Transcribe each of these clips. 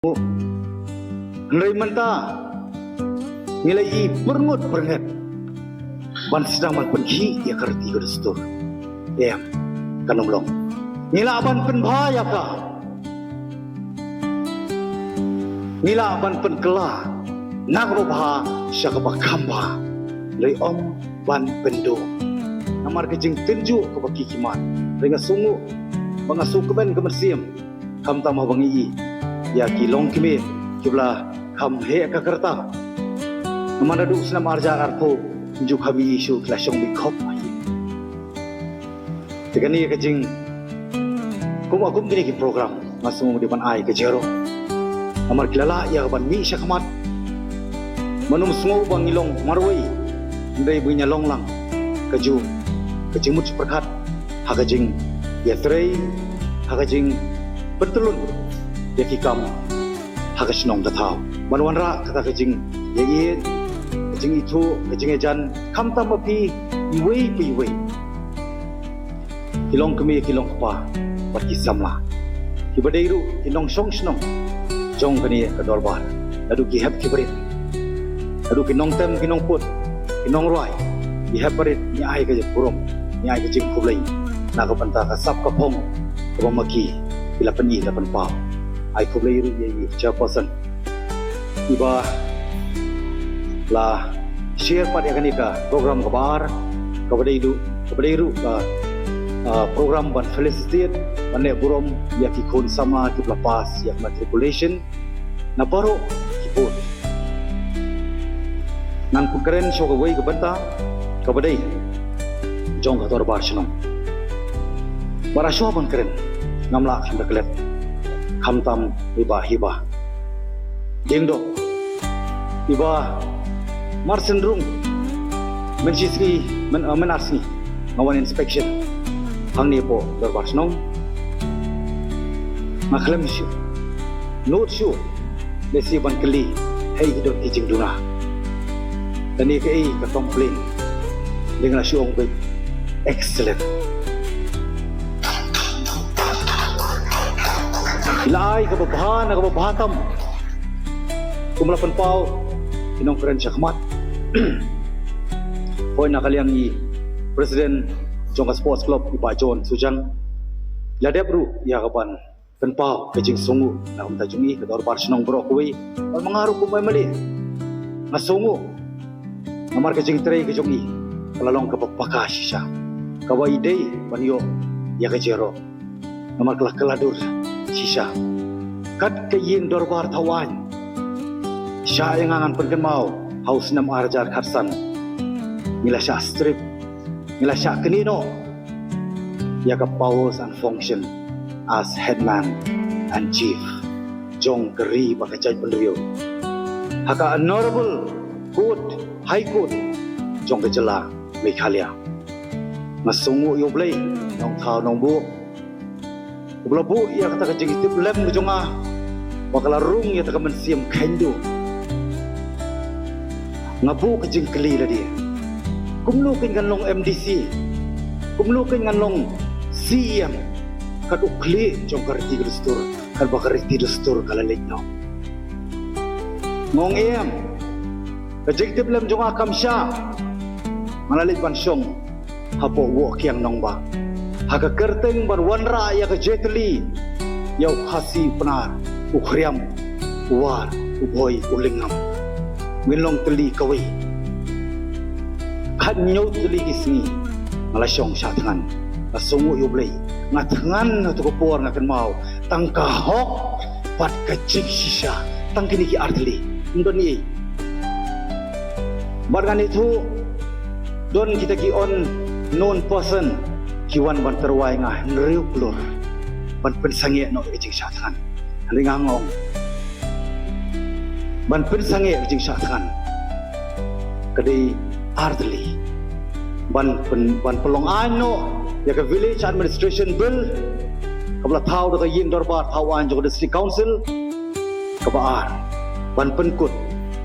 Nilai menta nilai I perngut pernget ban sedang man pergi ya kerti Kristus em kanomlong nila ban pen bahaya ka nila ban pen kela nak bah syak ba kamba lei om ban pendo namar kejing tenju ke baki kimat dengan sungu bangasu keben kemersiam kam tamah bangi ya kilong kimi kibla kam he ka kerta namada du senam arjar arpo ju kami isu klasong bikop ai tegani kejing kum akum kini ki program masung di ban ai ke jero amar kilala ya ban mi syakmat manum sungu bangilong marwai ndai bunya longlang keju kejimut perkat hakajing ya trei hakajing bertelun ya kikam hakasinong tatau manwanra kata kejing ye kejing itu kejing ejan kam tamapi iwei piwei kilong kemi kilong pa baki samla kibadeiru kinong song snong jong kani ka dorbar adu ki hep kibrit adu kinong tem kinong put kinong roi ki hep barit ni ai ka purom ni ai kejing kublai na ka panta ka sap ka pong ka maki bila pani lapan pa ai kublai ru ye chairperson iba la share pada kani ka program kabar kabadairu ka program ban felicitate bane burom ya ki khon sama ki lapas ya matriculation na baro kipot nan pukeren shoga wei ka banta kabadai jong ka tor bar shnam bara sho ban keren namla khanda klet khamtam hiba dengdo iba marsendrung mencisri menasni ngawan inspection hang ni po dorbar snong maklem shu note shu desi ban keli hei hidot kijing duna tani ke ka complain dengan shu ong excellent ilai ka babahatam kumlapan pau inong keren syakmat poin nakaliang i Presiden Jongka Sports Club Iba John Sujang ladep ru ya kapan penpau kejing sungu na umtajungi ke dor barsenong brokwi on mangaru kumai mali ngasungu namar kejing trei kejongi kalalong ke papaka sisa kawai dei banyo ya kejero namar kelak keladur sisa kat keyin dorbar tawan sya yang angan perken mau haus nam arjar kharsan nila sya strip nila sya kenino ya ka powers and function as headman and chief jong keri bakajai penrio haka honorable court high court jong kejela Meghalaya masungu yoblei nong thau nong bu ublabu ya kata kejing itu lem kejonga wakala rung ya taka mensiam kaindu ngabu kejing keli lah dia kumlukin kan long MDC kumlukin kan long CM kad ukli jong karti Kristur kad bakarti Kristur kalalek no ngong em kejing tiblem jong akam sya malalit ban syong hapo wo kiang nong ba haga kerteng ban wanra ya ke jetli yau khasi penar ukriam war uboy ulingam winlong teli kawai kan nyau teli kisni malasyong syatngan asungu yoblei ngatngan tu kopor ngakan mau tangka hok pat kecik sisa tangkini ki artli ndoni bargan itu don kita ki on non person kiwan ban terwai ngah nriu klur ban pensange no kecik syatngan ringangong ban pensange kejing syatkan kadai ardli ban pelong ano ya ke village administration bill kabla thau da yin dorbar thawan jog district council kabaar ban penkut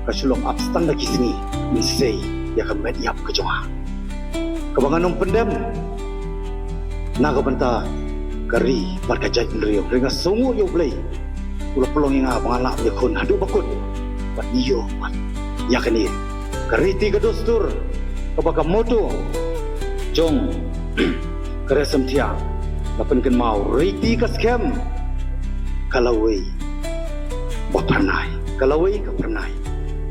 kasulong abstan da kisni misei ya ke mediap kejonga kabanganong pendem naga banta kari barkajai penrio ringa sungu yoblei ulah pelong yang mengalak dia kon hadu bakun pat niyo pat ya kani kariti ka dostur kabaga moto jong karesem tia lapan ken mau riti ka scam kalawai bapernai kalawai ka pernai